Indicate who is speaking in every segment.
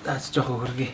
Speaker 1: Daas jooko hurgi.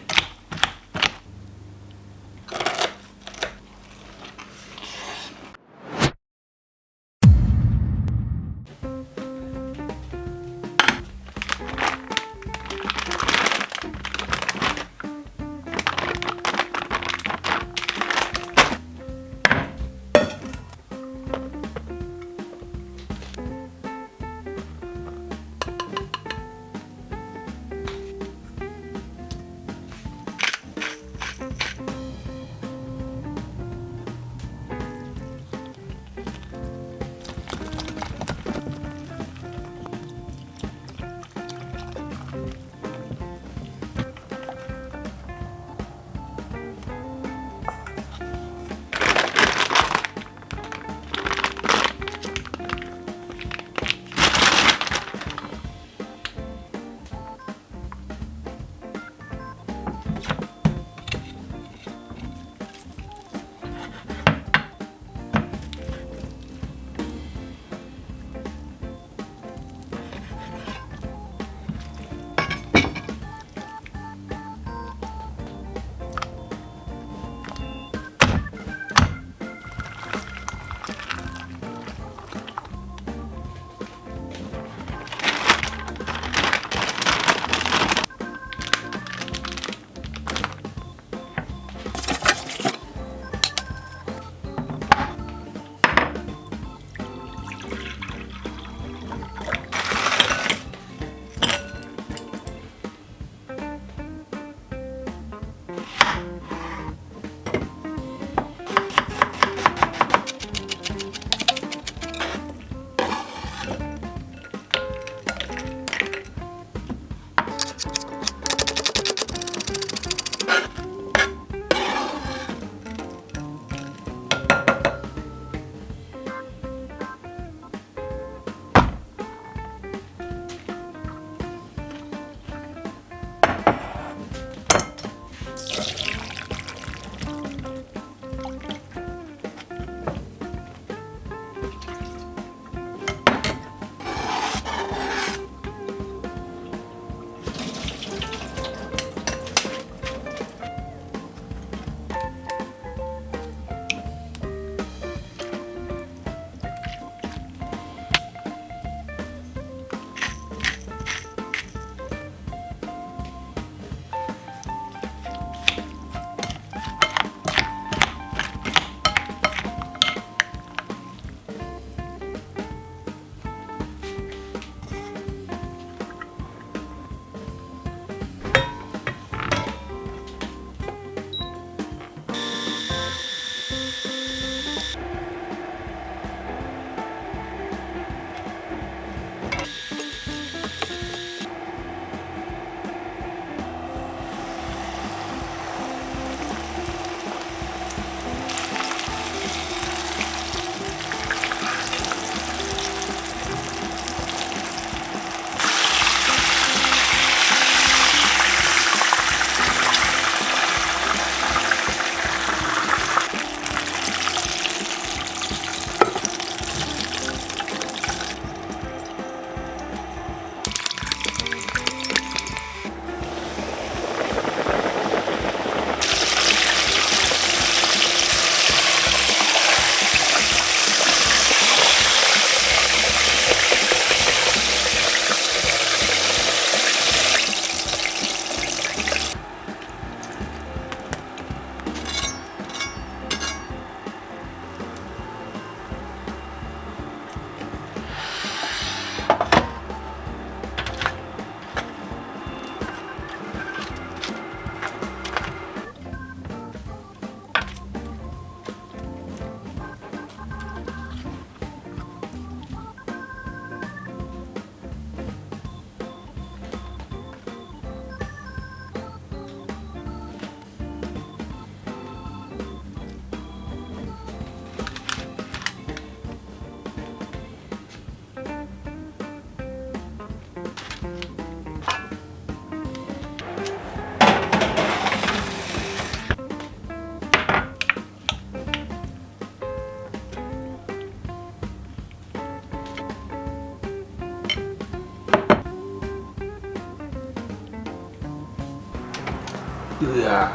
Speaker 1: 으아.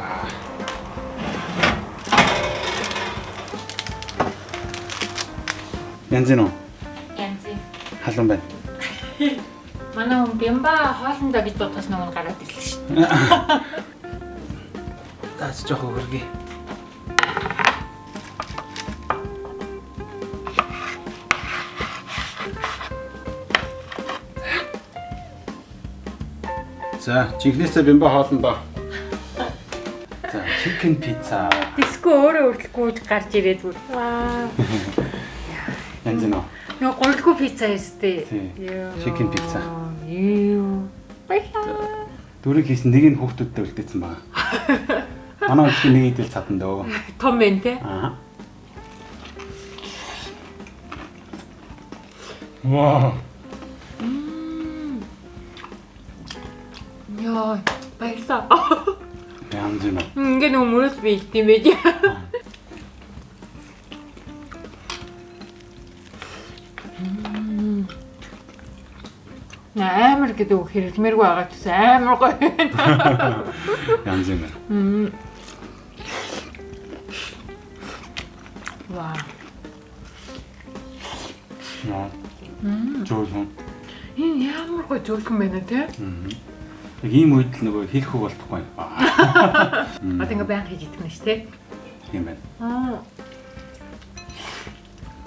Speaker 1: Янзын уу?
Speaker 2: Янз.
Speaker 1: Халуун байна.
Speaker 2: Манай хүн бямба хоолндоо гэж бодож нөгөө гараад ирлээ шүү.
Speaker 1: Таач жоох өгөргий. За, жинхнээсээ бямба хоолндоо. За, chicken pizza.
Speaker 2: Диско өөрөө өртөлгүй гарч ирээд бүр. Ваа.
Speaker 1: Янзын уу?
Speaker 2: Нөгөө гурилгүй пицца эстэй.
Speaker 1: Chicken pizza.
Speaker 2: Юу. Баярлалаа.
Speaker 1: Дөрөв хийсэн нэг нь хүүхдүүдтэй үлдээсэн баа. Манай хүүхдийн нэг идэл цадан дөө.
Speaker 2: Том байна те.
Speaker 1: Аа. Вау.
Speaker 2: Яа, баярлалаа.
Speaker 1: Янзын уу?
Speaker 2: Ингээ нөгөө мөрөд би идэм байж. Амар гэдэг үг хэрэглэмээргүй байгаа ч гэсэн амар гоё байна.
Speaker 1: Янзын уу?
Speaker 2: Вау.
Speaker 1: Яа. Жуулсан.
Speaker 2: Энэ ямар гоё зөвлөгөн байна те.
Speaker 1: Яг ийм үед л нөгөө хийх үг болтохгүй.
Speaker 2: Одоо ингээ баян хийж идэх нь шүү те.
Speaker 1: Тийм байна.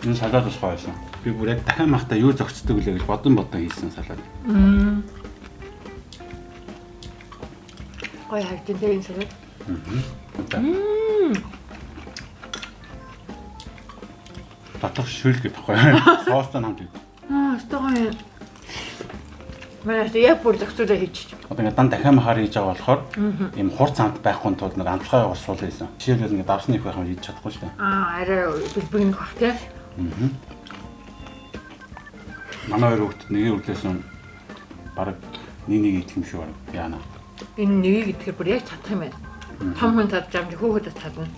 Speaker 1: Энэ салаад бас гоё байсан. Би бүр яг дахин махта юу зогцдог үлээ гэж бодон хийсэн салаад.
Speaker 2: Гоё харагдсан те энэ салаад.
Speaker 1: Татах шүл гэдэг байхгүй. Соостой хамт гэдэг.
Speaker 2: Стогоо. Манайс яг бүр зохицуулаад хийчих.
Speaker 1: Одоо ингээд дан дахин махаар хийж байгаа болохоор ийм хурц хамт байхгүй тул нэг амтлагаа явуулсан байсан. Жишээлбэл ингээд давсны их байх юм хийж чадахгүй шүү дээ.
Speaker 2: Арай бэлбэг бах те.
Speaker 1: Манай хоёр хүүхэд нэгийг үлдээсэн бараг нэг идэх юм шиг байна. Яана.
Speaker 2: Энэ нэгийг идэхээр бүр яг чадах юм байна. Том хүн чадж амжи хүүхэдэд чадна.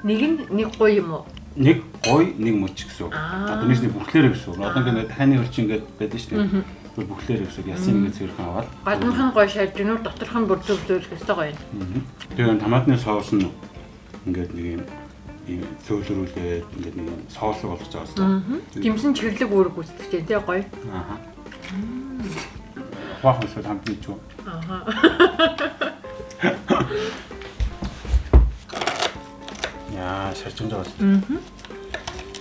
Speaker 2: Нэг гоё юм уу?
Speaker 1: Нэг гой, нэг мөч гэсэн үг. Одоо нэгний бүхлээрээ гэсэн үг. Одоо ингээд дахины хөрч ингээд байдаг шүү дээ. Бүр бүхлээрээ гэсэн үг. Ясын ингээд цэвэрхэн аваад.
Speaker 2: Гаднах нь гоё шаарж гинүү, доторх нь бүр зөв зөвлөх ёстой гоё юм.
Speaker 1: Тэгээд томатны соус нь ингээд нэг юм зөөлрүүлээд ингээд нэг соослог болгож байгаа шүү.
Speaker 2: Гимсэн чиглэг үүрэг гүйцэтгэж дээ тий гоё.
Speaker 1: Аа. Вах эсвэл хамт хийж юу?
Speaker 2: Аа.
Speaker 1: Яа, шарчимж байгаа.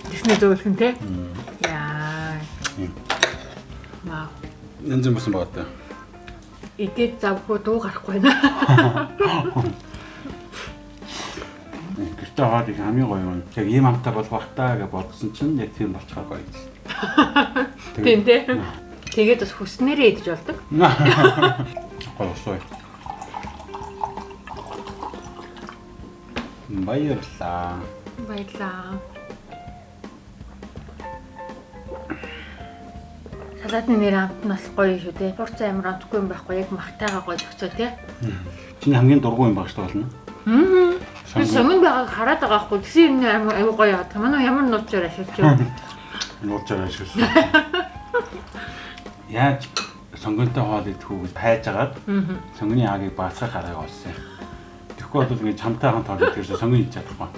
Speaker 2: Тэсний зөвлөх нь тий. Яа. Вау.
Speaker 1: Янз бүр байгаа таа.
Speaker 2: Идээд завгүй дуу гарахгүй байна.
Speaker 1: Гэртээ хаад их хамгийн гоё юм. Яг ийм амтаа болох бахтаа гэж бодсон чинь яг тийм болчихоо гоё.
Speaker 2: Тийм тий. Тэгээд бас хүснээрээ идэж болдог.
Speaker 1: Гоё усой. Баярлалаа.
Speaker 2: Баярлалаа. Салаатны нэр амт нас гоё шүү дээ. Хурц амар онцгүй юм байхгүй яг махтайгаа гоё зөкцөө тий.
Speaker 1: Чиний хамгийн дургүй юм баг шүү болно.
Speaker 2: Би сонгон байгааг хараад байгаа байхгүй. Тэгсэн юм амар аюу гоё яа. Манай ямар нууцаар ашиглаж байна.
Speaker 1: Нууцаар ашигласан. Яаж сонгонтой хоол идэх үү гэж хайж агаад сонгоны аагийг баацхах аргыг олсон. Тэгэхгүй бол ингэ чамтай хамт хоол идэх гэсэн сонгон идэж чадахгүй.